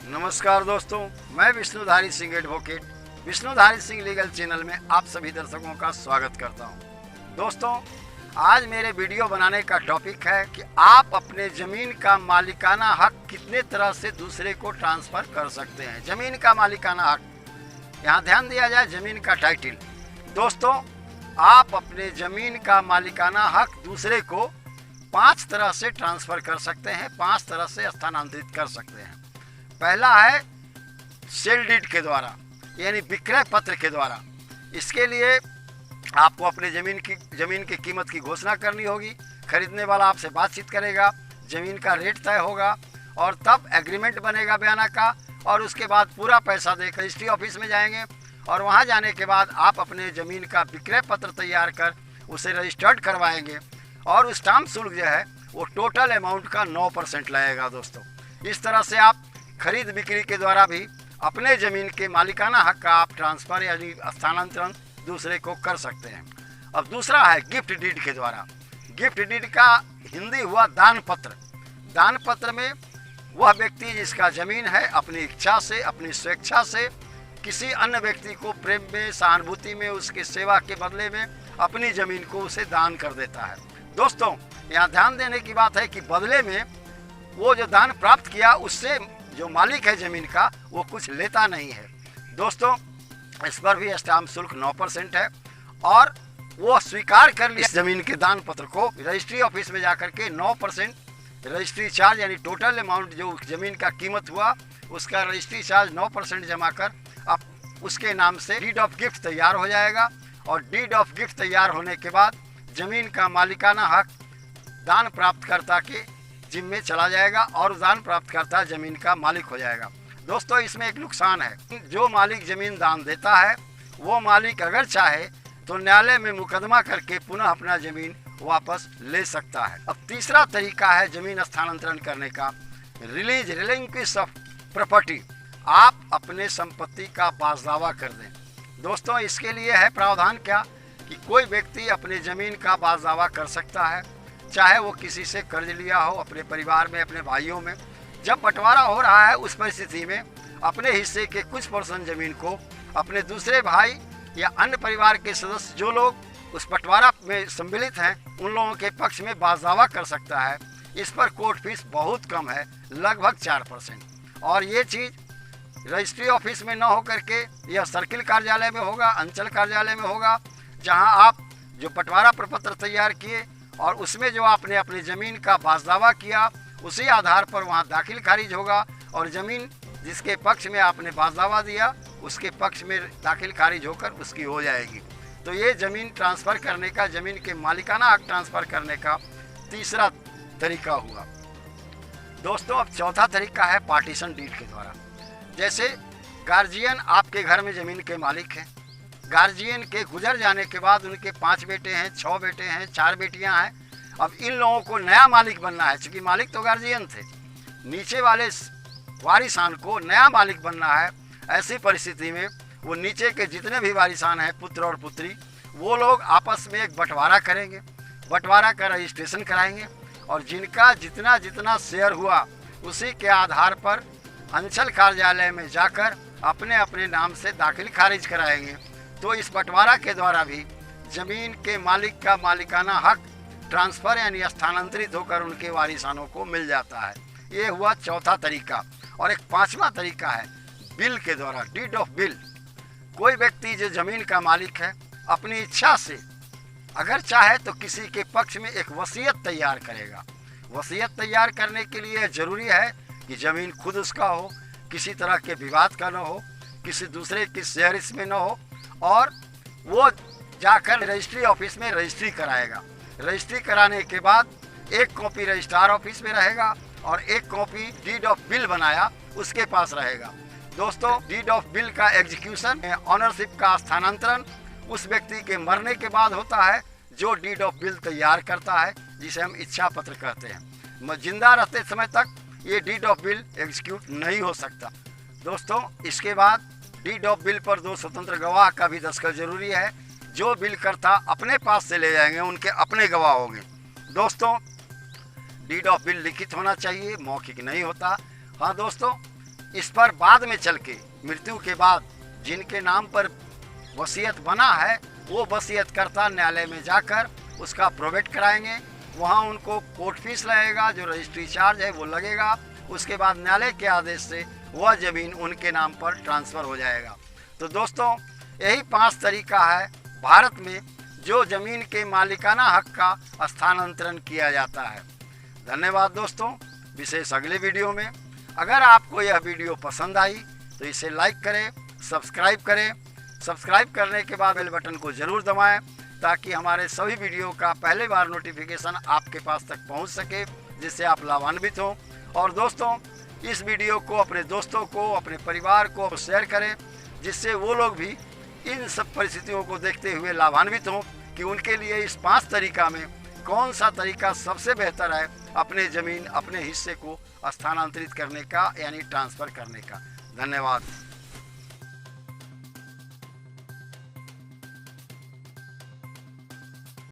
नमस्कार दोस्तों, मैं Vishnudhari Singh advocate Vishnudhari Singh legal channel में आप सभी दर्शकों का स्वागत करता हूं। दोस्तों, आज मेरे वीडियो बनाने का टॉपिक है कि आप अपने ज़मीन का मालिकाना हक कितने तरह से दूसरे को ट्रांसफ़र कर सकते हैं। ज़मीन का मालिकाना हक, यहाँ ध्यान दिया जाए ज़मीन का टाइटल। दोस्तों, आप अपने ज़मीन का मालिकाना हक दूसरे को 5 तरह से ट्रांसफ़र कर सकते हैं, 5 तरह से स्थानांतरित कर सकते हैं। पहला है सेल डीड के द्वारा, यानी विक्रय पत्र के द्वारा। इसके लिए आपको अपने ज़मीन की कीमत की घोषणा करनी होगी। खरीदने वाला आपसे बातचीत करेगा, ज़मीन का रेट तय होगा और तब एग्रीमेंट बनेगा बयाना का, और उसके बाद पूरा पैसा देकर रजिस्ट्री ऑफिस में जाएंगे और वहां जाने के बाद आप अपने ज़मीन का विक्रय पत्र तैयार कर उसे रजिस्टर्ड करवाएंगे और उस स्टाम्प शुल्क जो है वो टोटल अमाउंट का 9% लगेगा। दोस्तों, इस तरह से आप खरीद बिक्री के द्वारा भी अपने ज़मीन के मालिकाना हक का आप ट्रांसफ़र यानी स्थानांतरण दूसरे को कर सकते हैं। अब दूसरा है गिफ्ट डीड के द्वारा। गिफ्ट डीड का हिंदी हुआ दान पत्र। दान पत्र में वह व्यक्ति जिसका ज़मीन है अपनी इच्छा से, अपनी स्वेच्छा से किसी अन्य व्यक्ति को प्रेम में, सहानुभूति में, उसके सेवा के बदले में अपनी ज़मीन को उसे दान कर देता है। दोस्तों, यहाँ ध्यान देने की बात है कि बदले में वो जो दान प्राप्त किया उससे जो मालिक है ज़मीन का वो कुछ लेता नहीं है। दोस्तों, इस पर भी स्टाम्प शुल्क 9% है और वो स्वीकार कर लिया ज़मीन के दान पत्र को रजिस्ट्री ऑफिस में जाकर के 9% रजिस्ट्री चार्ज यानी टोटल अमाउंट जो ज़मीन का कीमत हुआ उसका रजिस्ट्री चार्ज 9% जमा कर अब उसके नाम से डीड ऑफ गिफ्ट तैयार हो जाएगा। और डीड ऑफ गिफ्ट तैयार होने के बाद ज़मीन का मालिकाना हक दान प्राप्तकर्ता के जिम्मे चला जाएगा और दान प्राप्तकर्ता ज़मीन का मालिक हो जाएगा। दोस्तों, इसमें एक नुकसान है। जो मालिक ज़मीन दान देता है वो मालिक अगर चाहे तो न्यायालय में मुकदमा करके पुनः अपना ज़मीन वापस ले सकता है। अब तीसरा तरीका है ज़मीन स्थानांतरण करने का, रिलिंक्विश ऑफ प्रॉपर्टी। आप अपने संपत्ति का बाज़दावा कर दें। दोस्तों, इसके लिए है प्रावधान क्या कि कोई व्यक्ति अपने ज़मीन का बाज़दावा कर सकता है, चाहे वो किसी से कर्ज लिया हो, अपने परिवार में, अपने भाइयों में। जब बंटवारा हो रहा है उस परिस्थिति में अपने हिस्से के कुछ % ज़मीन को अपने दूसरे भाई या अन्य परिवार के सदस्य जो लोग उस बंटवारा में सम्मिलित हैं उन लोगों के पक्ष में बाज़दावा कर सकता है। इस पर कोर्ट फीस बहुत कम है, लगभग 4%। और ये चीज़ रजिस्ट्री ऑफिस में न हो करके यह सर्किल कार्यालय में होगा, अंचल कार्यालय में होगा, जहाँ आप जो बंटवारा प्रपत्र तैयार किए और उसमें जो आपने अपनी ज़मीन का बाज़दावा किया उसी आधार पर वहाँ दाखिल खारिज होगा और ज़मीन जिसके पक्ष में आपने बाज़दावा दिया उसके पक्ष में दाखिल खारिज होकर उसकी हो जाएगी। तो ये ज़मीन ट्रांसफ़र करने का, ज़मीन के मालिकाना हक ट्रांसफ़र करने का तीसरा तरीका हुआ। दोस्तों, अब चौथा तरीका है पार्टीशन डीड के द्वारा। जैसे गार्जियन आपके घर में ज़मीन के मालिक हैं, गार्जियन के गुजर जाने के बाद उनके 5 बेटे हैं, 6 बेटे हैं, 4 बेटियां हैं। अब इन लोगों को नया मालिक बनना है, क्योंकि मालिक तो गार्जियन थे, नीचे वाले वारिसान को नया मालिक बनना है। ऐसी परिस्थिति में वो नीचे के जितने भी वारिसान हैं, पुत्र और पुत्री, वो लोग आपस में एक बंटवारा करेंगे, बंटवारा का रजिस्ट्रेशन कराएंगे और जिनका जितना जितना शेयर हुआ उसी के आधार पर अंचल कार्यालय में जाकर अपने अपने नाम से दाखिल खारिज कराएंगे। तो इस बंटवारा के द्वारा भी ज़मीन के मालिक का मालिकाना हक ट्रांसफ़र यानी स्थानांतरित होकर उनके वारिसानों को मिल जाता है। ये हुआ चौथा तरीका। और एक 5वां तरीका है बिल के द्वारा, डीड ऑफ बिल। कोई व्यक्ति जो ज़मीन का मालिक है अपनी इच्छा से अगर चाहे तो किसी के पक्ष में एक वसीयत तैयार करेगा। वसीयत तैयार करने के लिए ज़रूरी है कि ज़मीन खुद उसका हो, किसी तरह के विवाद का न हो, किसी दूसरे की शेयर इसमें न हो, और वो जाकर रजिस्ट्री ऑफिस में रजिस्ट्री कराएगा। रजिस्ट्री कराने के बाद एक कॉपी रजिस्ट्रार ऑफिस में रहेगा और एक कॉपी डीड ऑफ बिल बनाया उसके पास रहेगा। दोस्तों, डीड ऑफ बिल का एग्जीक्यूशन, ऑनरशिप का स्थानांतरण उस व्यक्ति के मरने के बाद होता है जो डीड ऑफ बिल तैयार करता है, जिसे हम इच्छा पत्र कहते हैं। जिंदा रहते समय तक ये डीड ऑफ बिल एग्जीक्यूट नहीं हो सकता। दोस्तों, इसके बाद डीड ऑफ बिल पर 2 स्वतंत्र गवाह का भी दस्तखत जरूरी है। जो बिल करता अपने पास से ले जाएंगे उनके अपने गवाह होंगे। दोस्तों, डीड ऑफ बिल लिखित होना चाहिए, मौखिक नहीं होता। हाँ दोस्तों, इस पर बाद में चल के मृत्यु के बाद जिनके नाम पर वसीयत बना है वो वसीयतकर्ता न्यायालय में जाकर उसका प्रोवेट कराएंगे। वहाँ उनको कोर्ट फीस लगेगा, जो रजिस्ट्री चार्ज है वो लगेगा। उसके बाद न्यायालय के आदेश से वह ज़मीन उनके नाम पर ट्रांसफ़र हो जाएगा। तो दोस्तों, यही 5 तरीका है भारत में जो ज़मीन के मालिकाना हक का स्थानांतरण किया जाता है। धन्यवाद दोस्तों, विशेष अगले वीडियो में। अगर आपको यह वीडियो पसंद आई तो इसे लाइक करें, सब्सक्राइब करें। सब्सक्राइब करने के बाद बेल बटन को ज़रूर दबाएं ताकि हमारे सभी वीडियो का पहले बार नोटिफिकेशन आपके पास तक पहुंच सके, जिससे आप लाभान्वित हों। और दोस्तों, इस वीडियो को अपने दोस्तों को, अपने परिवार को शेयर करें, जिससे वो लोग भी इन सब परिस्थितियों को देखते हुए लाभान्वित हों कि उनके लिए इस 5 तरीका में कौन सा तरीका सबसे बेहतर है अपने ज़मीन, अपने हिस्से को स्थानांतरित करने का, यानी ट्रांसफ़र करने का। धन्यवाद।